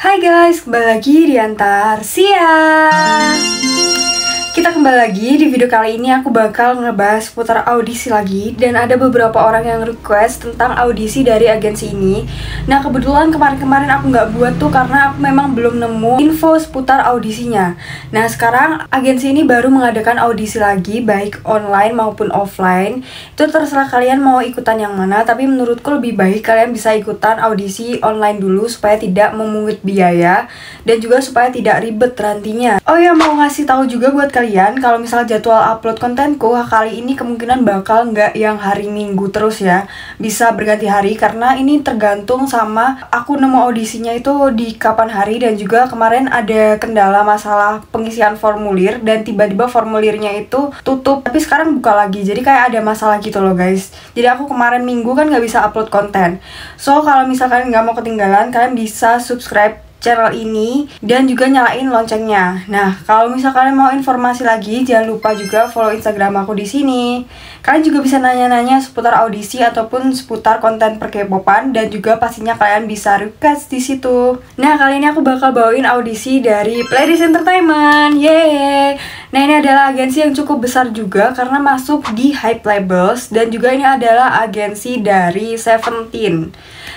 Hai guys, kembali lagi di Antar Siang. Kita kembali lagi di video kali ini. Aku bakal ngebahas seputar audisi lagi. Dan ada beberapa orang yang request tentang audisi dari agensi ini. Nah kebetulan kemarin-kemarin aku nggak buat tuh karena aku memang belum nemu info seputar audisinya. Nah sekarang agensi ini baru mengadakan audisi lagi, baik online maupun offline. Itu terserah kalian mau ikutan yang mana. Tapi menurutku lebih baik kalian bisa ikutan audisi online dulu supaya tidak memungut biaya dan juga supaya tidak ribet nantinya. Oh ya, mau ngasih tahu juga buat kalian kalau misal jadwal upload kontenku kali ini kemungkinan bakal nggak yang hari Minggu terus ya, bisa berganti hari karena ini tergantung sama aku nemu audisinya itu di kapan hari. Dan juga kemarin ada kendala masalah pengisian formulir dan tiba-tiba formulirnya itu tutup tapi sekarang buka lagi, jadi kayak ada masalah gitu loh guys. Jadi aku kemarin Minggu kan nggak bisa upload konten. So kalau misalkan nggak mau ketinggalan, kalian bisa subscribe channel ini dan juga nyalain loncengnya. Nah, kalau misal kalian mau informasi lagi, jangan lupa juga follow Instagram aku di sini. Kalian juga bisa nanya-nanya seputar audisi ataupun seputar konten per-K-popan dan juga pastinya kalian bisa request di situ. Nah, kali ini aku bakal bawain audisi dari Pledis Entertainment. Yeay. Nah, ini adalah agensi yang cukup besar juga karena masuk di Hype Labels dan juga ini adalah agensi dari Seventeen.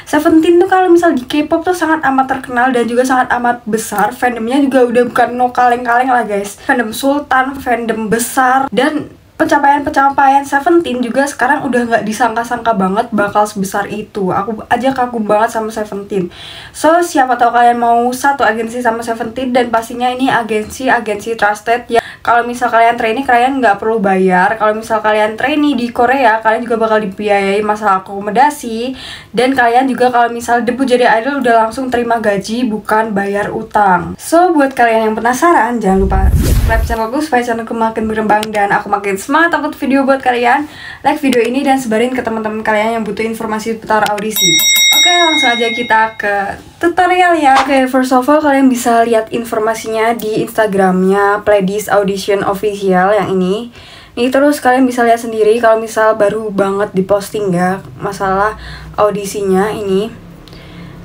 Seventeen tuh kalau misal di K-pop tuh sangat amat terkenal dan juga sangat amat besar. Fandomnya juga udah bukan no kaleng-kaleng lah guys. Fandom sultan, fandom besar, dan pencapaian Seventeen juga sekarang udah nggak disangka-sangka banget bakal sebesar itu. Aku aja kagum banget sama Seventeen. So siapa tahu kalian mau satu agensi sama Seventeen, dan pastinya ini agensi trusted ya. Kalau misal kalian trainee, kalian nggak perlu bayar. Kalau misal kalian trainee di Korea, kalian juga bakal dibiayai masalah akomodasi. Dan kalian juga kalau misal debut jadi idol udah langsung terima gaji, bukan bayar utang. So buat kalian yang penasaran, jangan lupa subscribe channelku supaya channelku makin berkembang dan aku makin semangat upload video buat kalian. Like video ini dan sebarin ke teman-teman kalian yang butuh informasi seputar audisi. Oke, langsung aja kita ke tutorial ya. Oke, first of all kalian bisa lihat informasinya di Instagramnya Pledis Audition Official yang ini. Nih terus kalian bisa lihat sendiri kalau misal baru banget diposting ya masalah audisinya ini.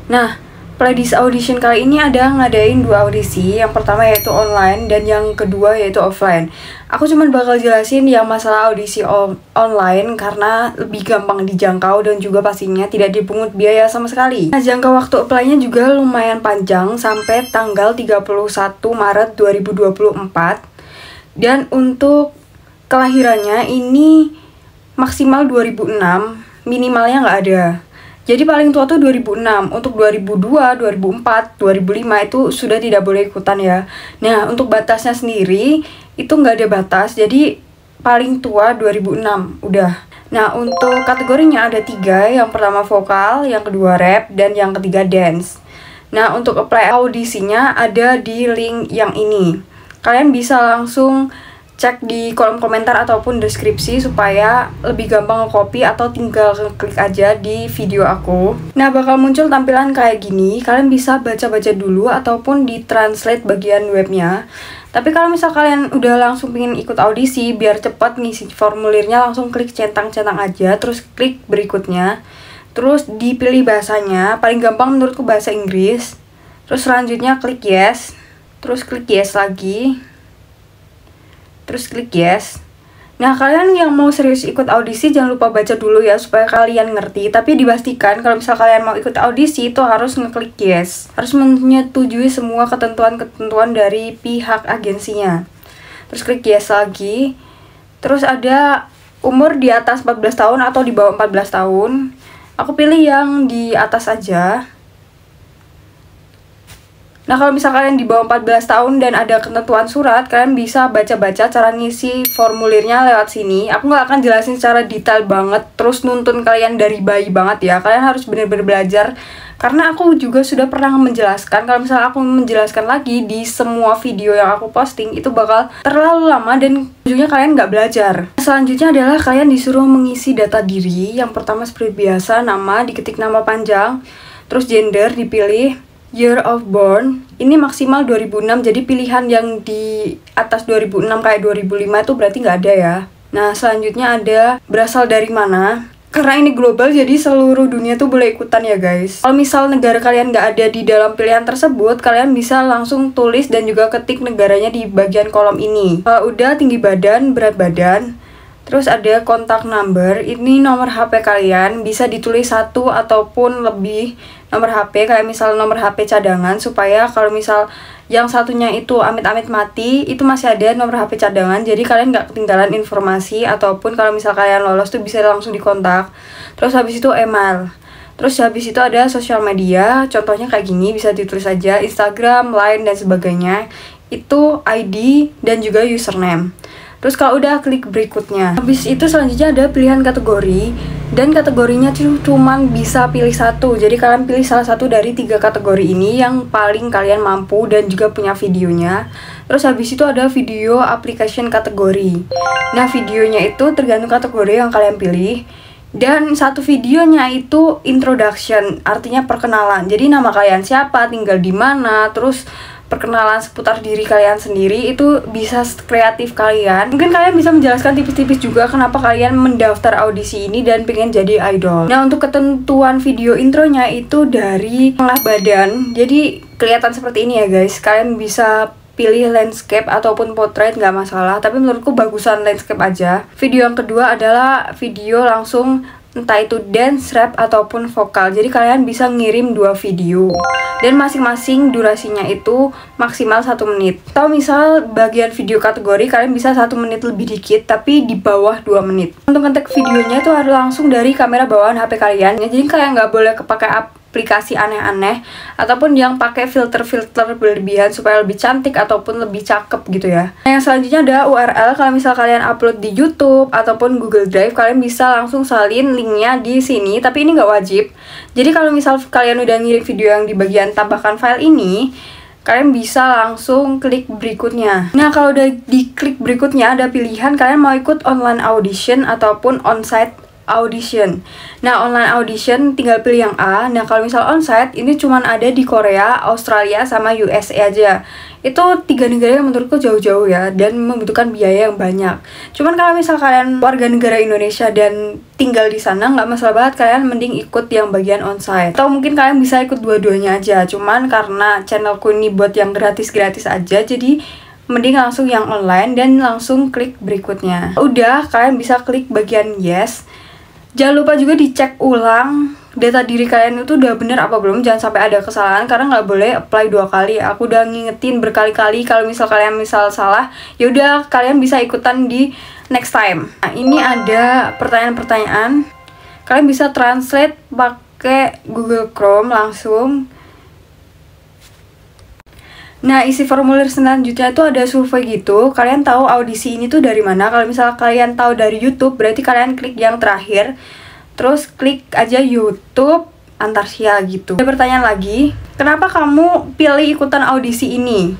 Nah, Pledis Audition kali ini ada ngadain dua audisi. Yang pertama yaitu online dan yang kedua yaitu offline. Aku cuma bakal jelasin yang masalah audisi online karena lebih gampang dijangkau dan juga pastinya tidak dipungut biaya sama sekali. Nah, jangka waktu apply-nya juga lumayan panjang sampai tanggal 31 Maret 2024. Dan untuk kelahirannya ini maksimal 2006, minimalnya nggak ada. Jadi paling tua tuh 2006, untuk 2002, 2004, 2005 itu sudah tidak boleh ikutan ya. Nah, untuk batasnya sendiri itu nggak ada batas, jadi paling tua 2006, udah. Nah, untuk kategorinya ada 3, yang pertama vokal, yang kedua rap, dan yang ketiga dance. Nah, untuk apply audisinya ada di link yang ini. Kalian bisa langsung cek di kolom komentar ataupun deskripsi supaya lebih gampang nge-copy atau tinggal klik aja di video aku. Nah, bakal muncul tampilan kayak gini. Kalian bisa baca-baca dulu ataupun di-translate bagian webnya. Tapi kalau misal kalian udah langsung pengen ikut audisi biar cepat ngisi formulirnya, langsung klik centang-centang aja, terus klik berikutnya. Terus dipilih bahasanya, paling gampang menurutku bahasa Inggris. Terus selanjutnya klik yes. Terus klik yes lagi. Terus klik yes. Nah, kalian yang mau serius ikut audisi jangan lupa baca dulu ya supaya kalian ngerti. Tapi dipastikan kalau misal kalian mau ikut audisi itu harus ngeklik yes. Harus menyetujui semua ketentuan-ketentuan dari pihak agensinya. Terus klik yes lagi. Terus ada umur di atas 14 tahun atau di bawah 14 tahun. Aku pilih yang di atas aja. Nah, kalau misal kalian di bawah 14 tahun dan ada ketentuan surat, kalian bisa baca-baca cara ngisi formulirnya lewat sini. Aku nggak akan jelasin secara detail banget, terus nuntun kalian dari bayi banget ya. Kalian harus benar-benar belajar, karena aku juga sudah pernah menjelaskan. Kalau misal aku menjelaskan lagi di semua video yang aku posting, itu bakal terlalu lama dan ujungnya kalian nggak belajar. Selanjutnya adalah kalian disuruh mengisi data diri. Yang pertama seperti biasa, nama, diketik nama panjang. Terus gender dipilih. Year of born, ini maksimal 2006, jadi pilihan yang di atas 2006 kayak 2005 itu berarti nggak ada ya. Nah, selanjutnya ada berasal dari mana. Karena ini global, jadi seluruh dunia tuh boleh ikutan ya guys. Kalau misal negara kalian nggak ada di dalam pilihan tersebut, kalian bisa langsung tulis dan juga ketik negaranya di bagian kolom ini. Udah tinggi badan, berat badan, terus ada kontak number. Ini nomor HP kalian, bisa ditulis 1 ataupun lebih nomor HP, kayak misal nomor HP cadangan, supaya kalau misal yang satunya itu amit-amit mati, itu masih ada nomor HP cadangan, jadi kalian nggak ketinggalan informasi, ataupun kalau misal kalian lolos tuh bisa langsung dikontak. Terus habis itu email. Terus habis itu ada sosial media, contohnya kayak gini, bisa ditulis aja Instagram, Line, dan sebagainya. Itu ID dan juga username. Terus kalau udah klik berikutnya. Habis itu selanjutnya ada pilihan kategori, dan kategorinya tuh cuman bisa pilih satu. Jadi kalian pilih salah satu dari 3 kategori ini yang paling kalian mampu dan juga punya videonya. Terus habis itu ada video application kategori. Nah, videonya itu tergantung kategori yang kalian pilih. Dan satu videonya itu introduction, artinya perkenalan. Jadi nama kalian siapa, tinggal di mana, terus perkenalan seputar diri kalian sendiri. Itu bisa kreatif kalian. Mungkin kalian bisa menjelaskan tipis-tipis juga kenapa kalian mendaftar audisi ini dan pengen jadi idol. Nah, untuk ketentuan video intronya itu dari olah badan. Jadi kelihatan seperti ini ya guys. Kalian bisa pilih landscape ataupun portrait, nggak masalah, tapi menurutku bagusan landscape aja. Video yang kedua adalah video langsung, entah itu dance, rap, ataupun vokal. Jadi kalian bisa ngirim 2 video, dan masing-masing durasinya itu maksimal 1 menit. Atau misal bagian video kategori kalian bisa 1 menit lebih dikit, tapi di bawah 2 menit. Untuk ngetek videonya itu harus langsung dari kamera bawaan HP kalian. Jadi kalian nggak boleh kepakai aplikasi aneh-aneh ataupun yang pakai filter-filter berlebihan supaya lebih cantik ataupun lebih cakep gitu ya. Nah, yang selanjutnya ada URL. Kalau misal kalian upload di YouTube ataupun Google Drive, kalian bisa langsung salin linknya di sini, tapi ini nggak wajib. Jadi kalau misal kalian udah ngirim video yang di bagian tambahkan file ini, kalian bisa langsung klik berikutnya. Nah, kalau udah diklik berikutnya, ada pilihan kalian mau ikut online audition ataupun onsite audition. Nah, online audition tinggal pilih yang A. Nah, kalau misal onsite ini cuman ada di Korea, Australia, sama USA aja. Itu 3 negara yang menurutku jauh-jauh ya, dan membutuhkan biaya yang banyak. Cuman kalau misal kalian warga negara Indonesia dan tinggal di sana, nggak masalah banget, kalian mending ikut yang bagian onsite. Atau mungkin kalian bisa ikut dua-duanya aja. Cuman karena channelku ini buat yang gratis-gratis aja, jadi mending langsung yang online dan langsung klik berikutnya. Udah, kalian bisa klik bagian yes. Jangan lupa juga dicek ulang data diri kalian itu udah bener apa belum. Jangan sampai ada kesalahan, karena nggak boleh apply 2 kali. Aku udah ngingetin berkali-kali. Kalau misal kalian salah, ya udah kalian bisa ikutan di next time. Nah, ini ada pertanyaan-pertanyaan. Kalian bisa translate pakai Google Chrome langsung. Nah, isi formulir selanjutnya itu ada survei gitu. Kalian tahu audisi ini tuh dari mana? Kalau misalnya kalian tahu dari YouTube, berarti kalian klik yang terakhir. Terus klik aja YouTube Antarsia gitu. Ada pertanyaan lagi, kenapa kamu pilih ikutan audisi ini?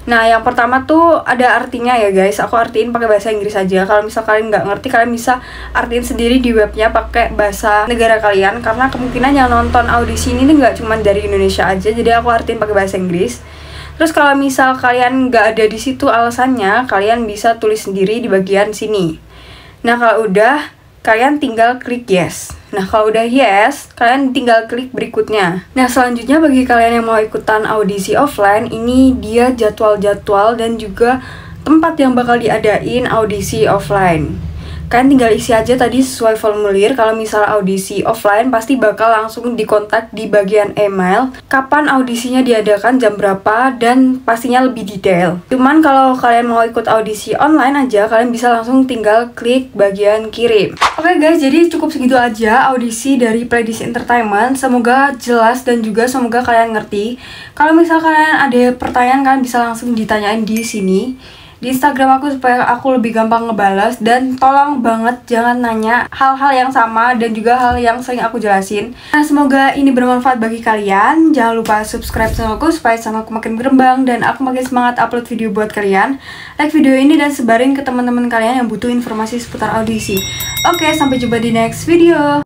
Nah, yang pertama tuh ada artinya ya guys. Aku artiin pakai bahasa Inggris aja. Kalau misal kalian nggak ngerti, kalian bisa artiin sendiri di webnya pakai bahasa negara kalian. Karena kemungkinan yang nonton audisi ini nggak cuma dari Indonesia aja. Jadi aku artiin pakai bahasa Inggris. Terus kalau misal kalian nggak ada di situ alasannya, kalian bisa tulis sendiri di bagian sini. Nah, kalau udah, kalian tinggal klik yes. Nah, kalau udah yes, kalian tinggal klik berikutnya. Nah, selanjutnya bagi kalian yang mau ikutan audisi offline, ini dia jadwal-jadwal dan juga tempat yang bakal diadain audisi offline. Kalian tinggal isi aja tadi sesuai formulir. Kalau misal audisi offline, pasti bakal langsung dikontak di bagian email kapan audisinya diadakan, jam berapa, dan pastinya lebih detail. Cuman kalau kalian mau ikut audisi online aja, kalian bisa langsung tinggal klik bagian kirim. Oke guys, jadi cukup segitu aja audisi dari Pledis Entertainment. Semoga jelas dan juga semoga kalian ngerti. Kalau misal kalian ada pertanyaan, kalian bisa langsung ditanyain di sini di Instagram aku, supaya aku lebih gampang ngebalas. Dan tolong banget jangan nanya hal-hal yang sama dan juga hal yang sering aku jelasin. Nah, semoga ini bermanfaat bagi kalian. Jangan lupa subscribe channelku supaya channelku makin berkembang dan aku makin semangat upload video buat kalian. Like video ini dan sebarin ke teman-teman kalian yang butuh informasi seputar audisi. Oke, sampai jumpa di next video.